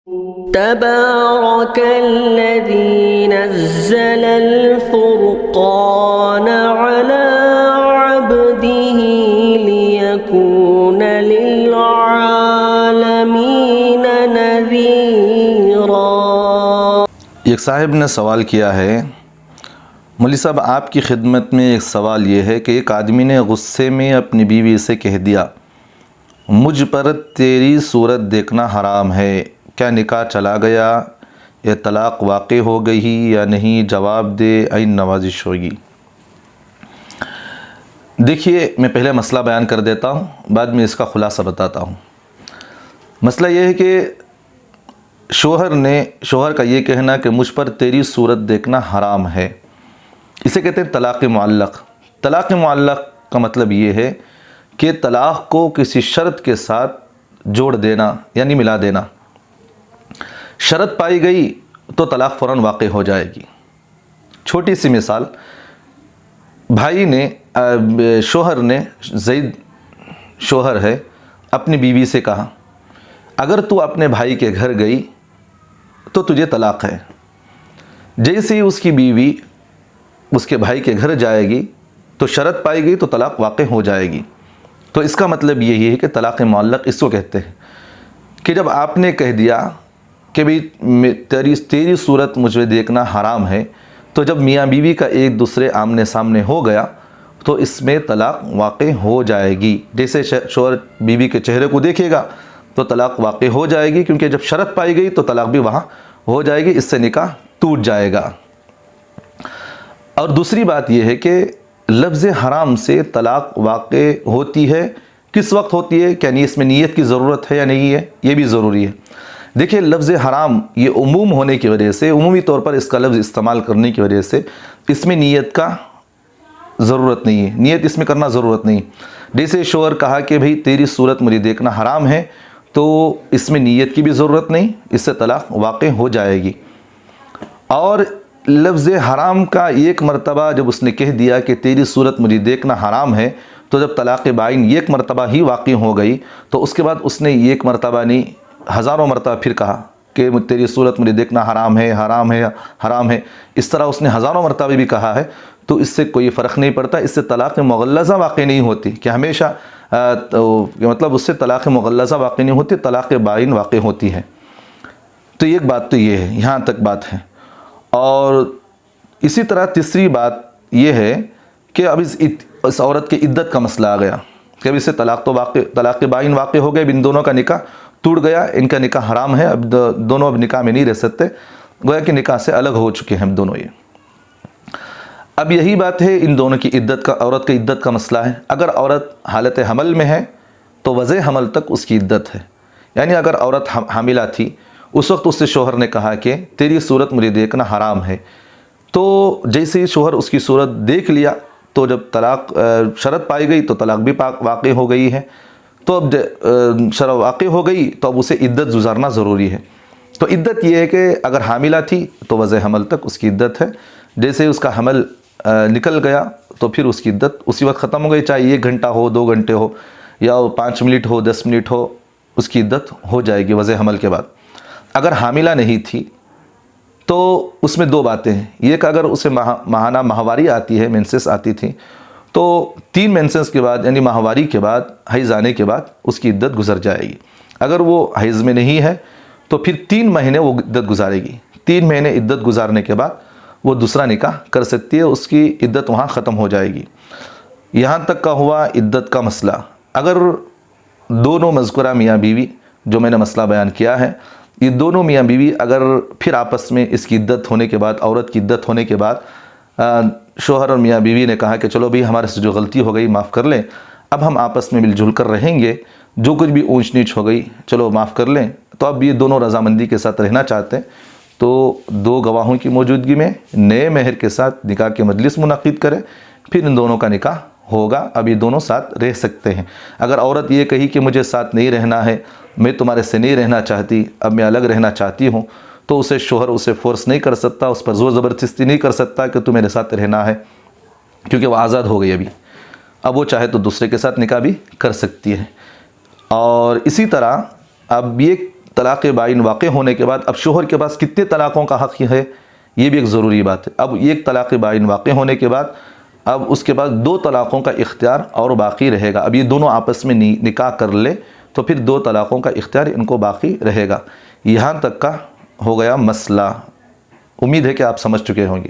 تبارك الذي نزل الفرقان على عبده ليكون للعالمين نذيرا۔ ایک صاحب نے سوال کیا ہے، مولوی صاحب آپ کی خدمت میں ایک سوال یہ ہے کہ ایک آدمی نے غصے میں اپنی بیوی سے کہہ دیا مجھ پر تیری صورت دیکھنا حرام ہے، کیا نکاح چلا گیا یا طلاق واقع ہو گئی یا نہیں؟ جواب دے، عین نوازش ہوگی۔ دیکھیے، میں پہلے مسئلہ بیان کر دیتا ہوں، بعد میں اس کا خلاصہ بتاتا ہوں۔ مسئلہ یہ ہے کہ شوہر کا یہ کہنا کہ مجھ پر تیری صورت دیکھنا حرام ہے، اسے کہتے ہیں طلاق معلق۔ طلاق معلق کا مطلب یہ ہے کہ طلاق کو کسی شرط کے ساتھ جوڑ دینا یعنی ملا دینا۔ شرط پائی گئی تو طلاق فوراً واقع ہو جائے گی۔ چھوٹی سی مثال، شوہر نے زید شوہر ہے، اپنی بیوی سے کہا اگر تو اپنے بھائی کے گھر گئی تو تجھے طلاق ہے۔ جیسے ہی اس کی بیوی اس کے بھائی کے گھر جائے گی تو شرط پائی گئی تو طلاق واقع ہو جائے گی۔ تو اس کا مطلب یہی ہے کہ طلاق معلق اس کو کہتے ہیں کہ جب آپ نے کہہ دیا کہ بھئی تیری صورت مجھے دیکھنا حرام ہے، تو جب میاں بیوی کا ایک دوسرے آمنے سامنے ہو گیا تو اس میں طلاق واقع ہو جائے گی۔ جیسے شوہر بیوی کے چہرے کو دیکھے گا تو طلاق واقع ہو جائے گی، کیونکہ جب شرط پائی گئی تو طلاق بھی وہاں ہو جائے گی، اس سے نکاح ٹوٹ جائے گا۔ اور دوسری بات یہ ہے کہ لفظ حرام سے طلاق واقع ہوتی ہے، کس وقت ہوتی ہے؟ یعنی اس میں نیت کی ضرورت ہے یا نہیں ہے، یہ بھی ضروری ہے۔ دیکھیے، لفظ حرام یہ عموم ہونے کی وجہ سے، عمومی طور پر اس کا لفظ استعمال کرنے کی وجہ سے اس میں نیت کا ضرورت نہیں ہے، نیت اس میں کرنا ضرورت نہیں۔ جیسے شوہر کہا کہ بھئی تیری صورت مجھے دیکھنا حرام ہے، تو اس میں نیت کی بھی ضرورت نہیں، اس سے طلاق واقع ہو جائے گی۔ اور لفظ حرام کا ایک مرتبہ جب اس نے کہہ دیا کہ تیری صورت مجھے دیکھنا حرام ہے، تو جب طلاق بائن ایک مرتبہ ہی واقع ہو گئی تو اس کے بعد اس نے ایک مرتبہ نہیں ہزاروں مرتبہ پھر کہا کہ تیری صورت مجھے دیکھنا حرام ہے، حرام ہے، حرام ہے۔ اس طرح اس نے ہزاروں مرتبہ بھی کہا ہے، تو اس سے کوئی فرق نہیں پڑتا، اس سے طلاق مغلظہ واقع نہیں ہوتی کہ ہمیشہ مطلب اس سے طلاق مغلظہ واقع نہیں ہوتی، طلاق بائن واقع ہوتی ہے۔ تو ایک بات تو یہ ہے، یہاں تک بات ہے۔ اور اسی طرح تیسری بات یہ ہے کہ اب اس عورت کی عدت کا مسئلہ آ گیا کہ اب اس سے طلاق بائن واقع ہو گئے، ان دونوں کا نکاح ٹوٹ گیا، ان کا نکاح حرام ہے، اب دونوں اب نکاح میں نہیں رہ سکتے، گویا کہ نکاح سے الگ ہو چکے ہیں دونوں۔ یہ اب یہی بات ہے ان دونوں کی عدت کا، عورت کی عدت کا مسئلہ ہے۔ اگر عورت حالت حمل میں ہے تو وضع حمل تک اس کی عدت ہے، یعنی اگر عورت حاملہ تھی اس وقت اس سے شوہر نے کہا کہ تیری صورت مجھے دیکھنا حرام ہے، تو جیسے ہی شوہر اس کی صورت دیکھ لیا تو جب طلاق شرط پائی گئی تو طلاق بھی واقع ہو گئی ہے۔ تو اب شرط واقع ہو گئی تو اب اسے عدت گزارنا ضروری ہے۔ تو عدت یہ ہے کہ اگر حاملہ تھی تو وضع حمل تک اس کی عدت ہے، جیسے اس کا حمل نکل گیا تو پھر اس کی عدت اسی وقت ختم ہو گئی، چاہے 1 گھنٹہ ہو، 2 گھنٹے ہو، یا 5 منٹ ہو، 10 منٹ ہو، اس کی عدت ہو جائے گی وضع حمل کے بعد۔ اگر حاملہ نہیں تھی تو اس میں 2 باتیں ہیں، یہ کہ اگر اسے ماہانہ ماہواری آتی ہے، مینسس آتی تھی، تو 3 مینسس کے بعد یعنی ماہواری کے بعد، حیض آنے کے بعد اس کی عدت گزر جائے گی۔ اگر وہ حیض میں نہیں ہے تو پھر 3 مہینے وہ عدت گزارے گی، 3 مہینے عدت گزارنے کے بعد وہ دوسرا نکاح کر سکتی ہے، اس کی عدت وہاں ختم ہو جائے گی۔ یہاں تک کا ہوا عدت کا مسئلہ۔ اگر دونوں مذکورہ میاں بیوی جو میں نے مسئلہ بیان کیا ہے، یہ دونوں میاں بیوی اگر پھر آپس میں اس کی عدت ہونے کے بعد، عورت کی عدت ہونے کے بعد شوہر اور میاں بیوی نے کہا کہ چلو بھی ہمارے سے جو غلطی ہو گئی معاف کر لیں، اب ہم آپس میں مل جل کر رہیں گے، جو کچھ بھی اونچ نیچ ہو گئی چلو معاف کر لیں، تو اب یہ دونوں رضامندی کے ساتھ رہنا چاہتے ہیں تو 2 گواہوں کی موجودگی میں نئے مہر کے ساتھ نکاح کے مجلس منعقد کریں، پھر ان دونوں کا نکاح ہوگا، اب یہ دونوں ساتھ رہ سکتے ہیں۔ اگر عورت یہ کہی کہ مجھے ساتھ نہیں رہنا ہے، میں تمہارے سے نہیں رہنا چاہتی، اب میں الگ رہنا چاہتی ہوں، تو اسے شوہر اسے فورس نہیں کر سکتا، اس پر زور زبردستی نہیں کر سکتا کہ تم میرے ساتھ رہنا ہے، کیونکہ وہ آزاد ہو گئی ابھی، اب وہ چاہے تو دوسرے کے ساتھ نکاح بھی کر سکتی ہے۔ اور اسی طرح اب یہ طلاق بائن واقع ہونے کے بعد اب شوہر کے پاس کتنے طلاقوں کا حق ہے، یہ بھی ایک ضروری بات ہے۔ اب ایک طلاق بائن واقع ہونے کے بعد اب اس کے بعد 2 طلاقوں کا اختیار اور باقی رہے گا۔ اب یہ دونوں آپس میں نکاح کر لے تو پھر 2 طلاقوں کا اختیار ان کو باقی رہے گا۔ یہاں تک کا ہو گیا مسئلہ، امید ہے کہ آپ سمجھ چکے ہوں گے۔